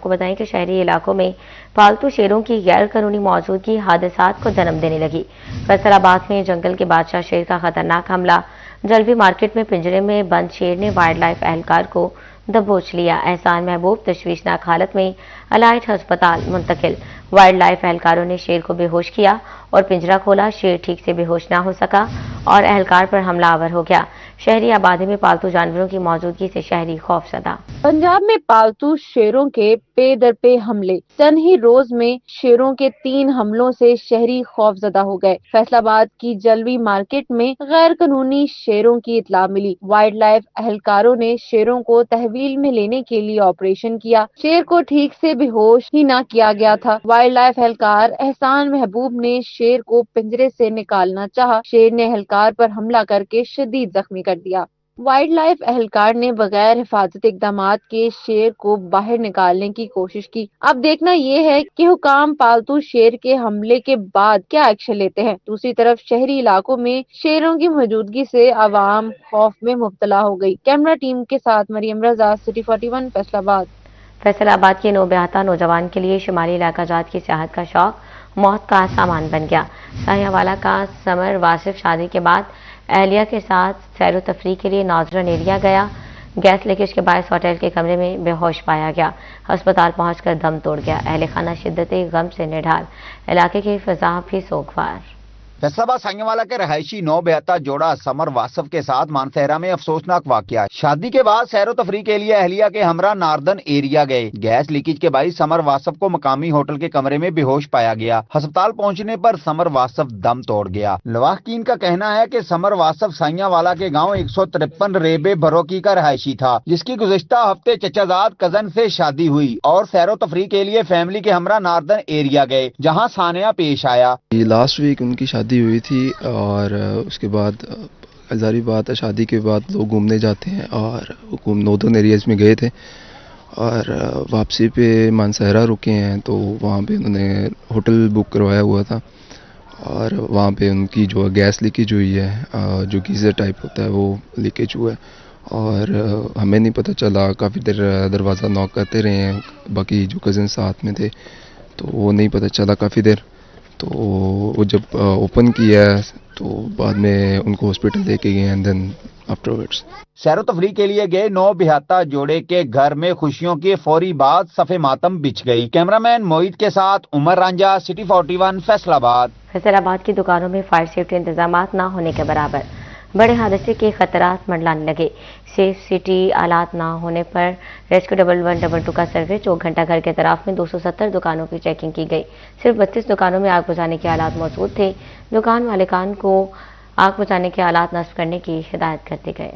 کو بتائیں کہ شہری علاقوں میں پالتو شیروں کی غیر قانونی موجودگی حادثات کو جنم دینے لگی۔ فیصل آباد میں جنگل کے بادشاہ شیر کا خطرناک حملہ، جلوی مارکیٹ میں پنجرے میں بند شیر نے وائلڈ لائف اہلکار کو دبوچ لیا۔ احسان محبوب تشویشناک حالت میں الائٹ ہسپتال منتقل۔ وائلڈ لائف اہلکاروں نے شیر کو بے ہوش کیا اور پنجرہ کھولا۔ شیر ٹھیک سے بے ہوش نہ ہو سکا اور اہلکار پر حملہ آور ہو گیا۔ شہری آبادی میں پالتو جانوروں کی موجودگی سے شہری خوفزدہ۔ پنجاب میں پالتو شیروں کے پے در پے حملے، چند ہی روز میں شیروں کے 3 حملوں سے شہری خوفزدہ ہو گئے۔ فیصل آباد کی جلوی مارکیٹ میں غیر قانونی شیروں کی اطلاع ملی۔ وائلڈ لائف اہلکاروں نے شیروں کو تحویل میں لینے کے لیے آپریشن کیا۔ شیر کو ٹھیک سے بے ہوش ہی نہ کیا گیا تھا۔ وائلڈ لائف اہلکار احسان محبوب نے شیر کو پنجرے سے نکالنا چاہا۔ شیر نے اہلکار پر حملہ کر کے شدید زخمی کر دیا۔ وائلڈ لائف اہلکار نے بغیر حفاظت اقدامات کے شیر کو باہر نکالنے کی کوشش کی۔ اب دیکھنا یہ ہے کہ حکام پالتو شیر کے حملے کے بعد کیا ایکشن لیتے ہیں۔ دوسری طرف شہری علاقوں میں شیروں کی موجودگی سے عوام خوف میں مبتلا ہو گئی۔ کیمرہ ٹیم کے ساتھ مریم رضا، سٹی 41، فیصل آباد۔ فیصل آباد کے نوبہتہ نوجوان کے لیے شمالی علاقہ جات کی سیاحت کا شوق موت کا سامان بن گیا۔ سایہ والا کا سمر واصف شادی کے بعد اہلیہ کے ساتھ سیر و تفریح کے لیے ناظرن ایریا گیا۔ گیس لیکیج کے باعث ہوٹل کے کمرے میں بے ہوش پایا گیا۔ ہسپتال پہنچ کر دم توڑ گیا۔ اہل خانہ شدت غم سے نڈھال، علاقے کی فضا بھی سوگوار۔ فیصل آباد سانگے والا کے رہائشی نوبہتہ جوڑا سمر واصف کے ساتھ مانسہرہ میں افسوسناک واقعہ۔ شادی کے بعد سیر و تفریح کے لیے اہلیہ کے ہمراہ ناردرن ایریا گئے۔ گیس لیکیج کے باعث سمر واصف کو مقامی ہوٹل کے کمرے میں بے ہوش پایا گیا۔ ہسپتال پہنچنے پر سمر واصف دم توڑ گیا۔ لواحقین کا کہنا ہے کہ سمر واصف سانگے والا کے گاؤں 153 ریبے بروکی کا رہائشی تھا، جس کی گزشتہ ہفتے چچا زاد کزن سے شادی ہوئی اور سیر و تفریح کے لیے فیملی کے ہمراہ ناردرن ایریا گئے، جہاں سانحہ پیش آیا۔ لاسٹ ویک ان کی شادی ہوئی تھی اور اس کے بعد ظاہری بات ہے شادی کے بعد لوگ گھومنے جاتے ہیں اور نوردرن ایریاز میں گئے تھے اور واپسی پہ مانسہرہ رکے ہیں، تو وہاں پہ انہوں نے ہوٹل بک کروایا ہوا تھا اور وہاں پہ ان کی جو گیس لیکیج ہوئی ہے، جو گیزر ٹائپ ہوتا ہے وہ لیکیج ہوا ہے اور ہمیں نہیں پتہ چلا۔ کافی دیر دروازہ نوک کرتے رہے ہیں، باقی جو کزن ساتھ میں تھے تو وہ نہیں پتہ چلا کافی دیر، تو وہ جب اوپن کیا تو بعد میں ان کو ہاسپٹل لے کے گئے، اینڈ دین آفٹر ورڈس سیر و تفریح کے لیے گئے نوبہتہ جوڑے کے گھر میں خوشیوں کے فوری بعد صف ماتم بچھ گئی۔ کیمرہ مین موہت کے ساتھ عمر رانجھا، سٹی 41، فیصل آباد۔ فیصل آباد کی دکانوں میں فائر سیفٹی انتظامات نہ ہونے کے برابر، بڑے حادثے کے خطرات منڈلانے لگے۔ سیف سٹی آلات نہ ہونے پر ریسکیو 1112 کا سروے 4 گھنٹہ گھر کے اطراف میں 270 دکانوں کی چیکنگ کی گئی۔ صرف 32 دکانوں میں آگ بجھانے کے آلات موجود تھے۔ دکان مالکان کو آگ بجھانے کے آلات نصب کرنے کی ہدایت کر دی گئی۔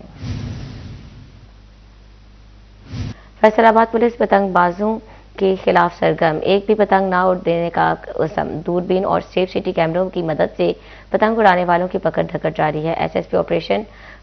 فیصل آباد پولیس پتنگ بازوں کے خلاف سرگرم، ایک بھی پتنگ نہ اڑ دینے کا عزم۔ دوربین اور سیف سٹی کیمروں کی مدد سے پتنگ اڑانے والوں کی پکڑ دھکڑ جاری ہے۔ ایس ایس پی آپریشن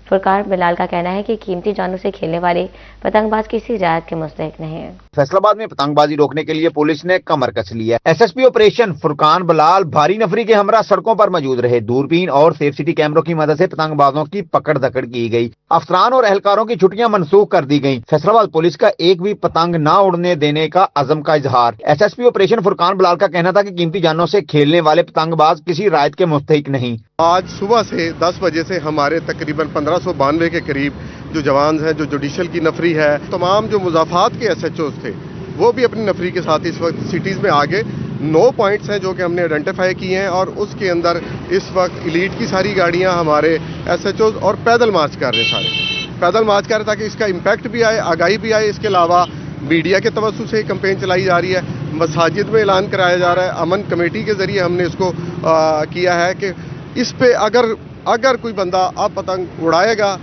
فرقان بلال کا کہنا ہے کہ قیمتی جانوں سے کھیلنے والے پتنگ باز کسی رعایت کے مستحق نہیں ہیں۔ فیصل آباد میں پتنگ بازی روکنے کے لیے پولیس نے کمر کس لی ہے۔ ایس ایس پی آپریشن فرقان بلال بھاری نفری کے ہمراہ سڑکوں پر موجود رہے۔ دوربین اور سیف سٹی کیمروں کی مدد سے پتنگ بازوں کی پکڑ دھکڑ کی گئی۔ افسران اور اہلکاروں کی چھٹیاں منسوخ کر دی گئیں۔ فیصل آباد پولیس کا ایک بھی پتنگ نہ اڑنے دینے کا عزم کا اظہار۔ ایس ایس پی آپریشن فرقان بلال کا کہنا تھا کہ قیمتی جانوں سے کھیلنے والے پتنگ باز کسی رعایت کے مستحق نہیں۔ آج صبح سے 10 بجے سے ہمارے تقریباً 1592 کے قریب جو جوان ہیں، جو جوڈیشل کی نفری ہے، تمام جو مضافات کے ایس ایچ اوز تھے وہ بھی اپنی نفری کے ساتھ اس وقت سٹیز میں آگے 9 پوائنٹس ہیں جو کہ ہم نے آئیڈینٹیفائی کیے ہیں اور اس کے اندر اس وقت ایلیٹ کی ساری گاڑیاں ہمارے ایس ایچ اوز اور پیدل مارچ کر رہے، سارے پیدل مارچ کر رہے تاکہ اس کا امپیکٹ بھی آئے، آگاہی بھی آئے۔ اس کے علاوہ میڈیا کے توسط سے کمپین چلائی جا رہی ہے، مساجد میں اعلان کرایا جا رہا ہے، امن کمیٹی کے ذریعے ہم نے اس کو کیا ہے کہ اس پہ اگر کوئی بندہ اب پتنگ اڑائے گا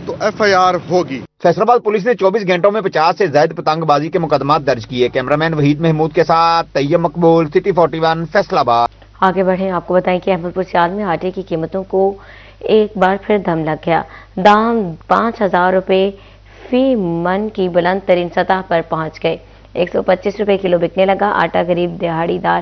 تو ایف آئی آر ہوگی۔ فیصل آباد پولیس نے 24 گھنٹوں میں 50 سے زائد پتنگ بازی کے مقدمات درج کیے۔ کیمرہ مین وحید محمود کے ساتھ طیب مقبول، سٹی 41، فیصل آباد۔ آگے بڑھیں، آپ کو بتائیں کہ احمد پور سیال میں آٹے کی قیمتوں کو ایک بار پھر دم لگ گیا۔ دام 5000 روپے فی من کی بلند ترین سطح پر پہنچ گئے۔ 125 روپے کلو بکنے لگا۔ آٹا غریب دہاڑی دار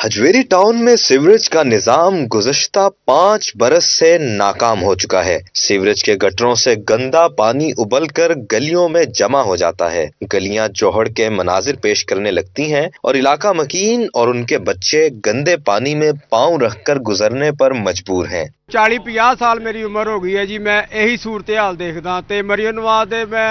ہجویری ٹاؤن میں سیوریج کا نظام گزشتہ 5 برس سے ناکام ہو چکا ہے۔ سیوریج کے گٹروں سے گندا پانی ابل کر گلیوں میں جمع ہو جاتا ہے۔ گلیاں جوہڑ کے مناظر پیش کرنے لگتی ہیں اور علاقہ مکین اور ان کے بچے گندے پانی میں پاؤں رکھ کر گزرنے پر مجبور ہیں۔ 40-50 سال میری عمر ہو گئی ہے جی، میں یہی صورتحال دیکھدا تے مریم نواز دے میں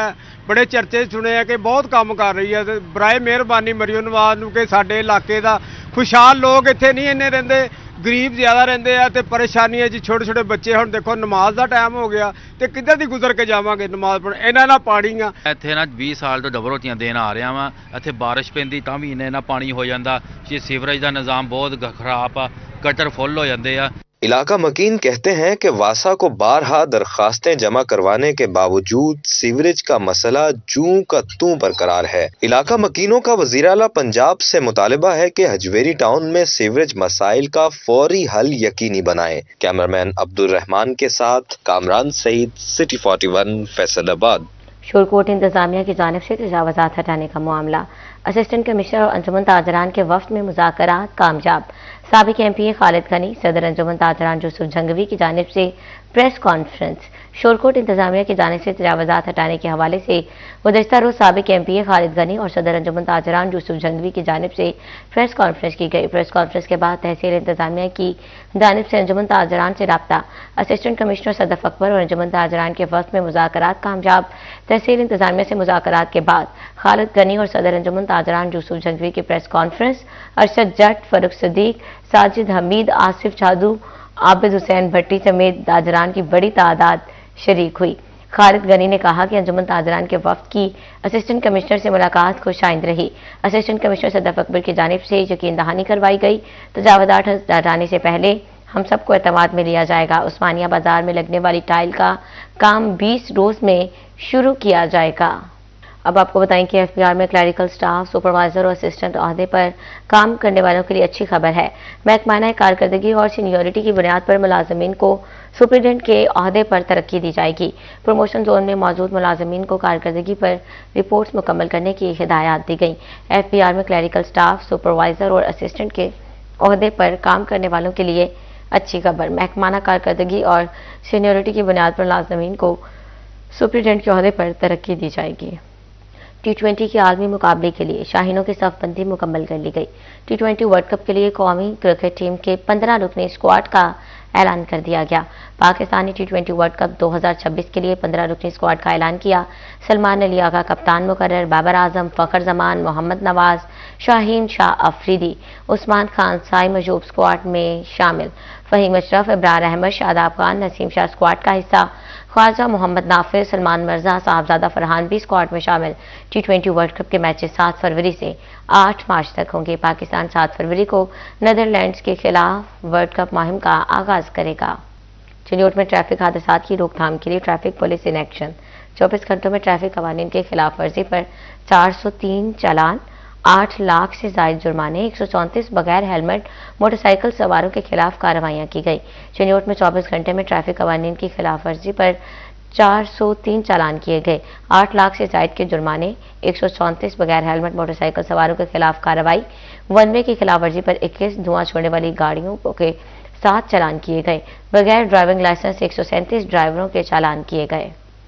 بڑے چرچے سنے ہیں کہ بہت کام کر رہی ہے۔ برائے مہربانی مریم نواز نو کہ ساڈے علاقے دا خوشحال لوگ اتنے نہیں اننے رہندے، غریب زیادہ رہندے ہیں تے پریشانی ہے جی۔ چھوٹے چھوٹے بچے ہن دیکھو نماز دا ٹائم ہو گیا تے کدھر دی گزر کے جاواں گے نماز پڑھن، انہاں نال پانی آ ਇੱਥੇ ਨਾ 20 ਸਾਲ ਤੋਂ ਡਬਲ ਰੋਟੀਆਂ ਦੇਣ ਆ ਰਿਹਾ ਵਾਂ। ਇੱਥੇ ਬਾਰਿਸ਼ ਪੈਂਦੀ ਤਾਂ ਵੀ ਇੰਨੇ ਨਾ ਪਾਣੀ ਹੋ ਜਾਂਦਾ ਜੀ। ਸੀਵਰੇਜ ਦਾ ਨਿਜ਼ਾਮ ਬਹੁਤ ਖਰਾਬ ਆ, ਗਟਰ ਫੁੱਲ ਹੋ ਜਾਂਦੇ ਆ। علاقہ مکین کہتے ہیں کہ واسا کو بارہا درخواستیں جمع کروانے کے باوجود سیوریج کا مسئلہ جوں کا توں برقرار ہے۔ علاقہ مکینوں کا وزیر اعلیٰ پنجاب سے مطالبہ ہے کہ ہجویری ٹاؤن میں سیوریج مسائل کا فوری حل یقینی بنائے۔ کیمرمین عبدالرحمان کے ساتھ کامران سعید، سٹی 41، فیصل آباد۔ شورکوٹ انتظامیہ کی جانب سے تجاوزات ہٹانے کا معاملہ، اسسٹنٹ کمشنر اور انجمن تاجران کے وفد میں مذاکرات کامیاب۔ سابق ایم پی اے خالد غنی، صدر انجمن تاجران یوسف جھنگوی کی جانب سے پریس کانفرنس۔ شورکوٹ انتظامیہ کی جانب سے تجاوزات ہٹانے کے حوالے سے گزشتہ روز سابق ایم پی اے خالد غنی اور صدر انجمن تاجران یوسف جھنگوی کی جانب سے پریس کانفرنس کی گئی۔ پریس کانفرنس کے بعد تحصیل انتظامیہ کی جانب سے انجمن تاجران سے رابطہ، اسسٹنٹ کمشنر صدف اکبر اور انجمن تاجران کے وفد میں مذاکرات کامیاب۔ تحصیل انتظامیہ سے مذاکرات کے بعد خالد غنی اور صدر انجمن تاجران یوسف جھنگوی کی پریس کانفرنس، ارشد جٹ، فاروق صدیق، ساجد حمید، آصف جادو، عابد حسین بھٹی سمیت تاجران کی بڑی تعداد شریک ہوئی۔ خالد غنی نے کہا کہ انجمن تاجران کے وفد کی اسسٹنٹ کمشنر سے ملاقات خوش آئند رہی۔ اسسٹنٹ کمشنر صدف اکبر کی جانب سے یقین دہانی کروائی گئی۔ تجاوزات ہٹانے سے پہلے ہم سب کو اعتماد میں لیا جائے گا۔ عثمانیہ بازار میں لگنے والی ٹائل کا کام 20 روز میں شروع کیا جائے گا۔ اب آپ کو بتائیں کہ ایف بی آر میں کلیریکل سٹاف، سپروائزر اور اسسٹنٹ عہدے پر کام کرنے والوں کے لیے اچھی خبر ہے۔ محکمانہ کارکردگی اور سینیورٹی کی بنیاد پر ملازمین کو سپرنٹینڈنٹ کے عہدے پر ترقی دی جائے گی۔ پروموشن زون میں موجود ملازمین کو کارکردگی پر رپورٹس مکمل کرنے کی ہدایات دی گئیں۔ ایف بی آر میں کلیریکل سٹاف، سپروائزر اور اسسٹنٹ کے عہدے پر کام کرنے والوں کے لیے اچھی خبر۔ محکمانہ کارکردگی اور سینیورٹی کی بنیاد پر ملازمین کو سپرنٹینڈنٹ کے عہدے پر ترقی دی جائے گی۔ ٹی20 کے عالمی مقابلے کے لیے شاہینوں کی صف بندی مکمل کر لی گئی۔ ٹی20 ورلڈ کپ کے لیے قومی کرکٹ ٹیم کے 15 رکنی اسکواڈ کا اعلان کر دیا گیا۔ پاکستان نے ٹی20 ورلڈ کپ 2026 کے لیے 15 رکنی اسکواڈ کا اعلان کیا۔ سلمان علی آغا کپتان مقرر، بابر اعظم، فخر زمان، محمد نواز، شاہین شاہ افریدی، عثمان خان، سائی مجوب اسکواڈ میں شامل۔ فہیم اشرف، ابرار احمد، شاداب خان، نسیم شاہ اسکواڈ کا حصہ۔ خواجہ محمد نافع، سلمان مرزا، صاحبزادہ فرحان بھی اسکواڈ میں شامل۔ ٹی20 ورلڈ کپ کے میچز 7 فروری سے 8 مارچ تک ہوں گے۔ پاکستان 7 فروری کو نیدرلینڈز کے خلاف ورلڈ کپ مہم کا آغاز کرے گا۔ چنیوٹ میں ٹریفک حادثات کی روک تھام کے لیے ٹریفک پولیس ان ایکشن۔ 24 گھنٹوں میں ٹریفک قوانین کی خلاف ورزی پر 403 چالان، 8 لاکھ سے زائد جرمانے، 134 بغیر ہیلمٹ موٹر سائیکل سواروں کے خلاف کارروائیاں کی گئی۔ چنیوٹ میں 24 گھنٹے میں ٹریفک قوانین کی خلاف ورزی پر 403 چالان کیے گئے، 8 لاکھ سے زائد کے جرمانے، 134 بغیر ہیلمٹ موٹر سائیکل سواروں کے خلاف کارروائی، ون وے کی خلاف ورزی پر 21 دھواں چھوڑنے والی گاڑیوں کے 7 چالان کیے گئے، بغیر ڈرائیونگ لائسنس 137 ڈرائیوروں کے چالان کیے گئے۔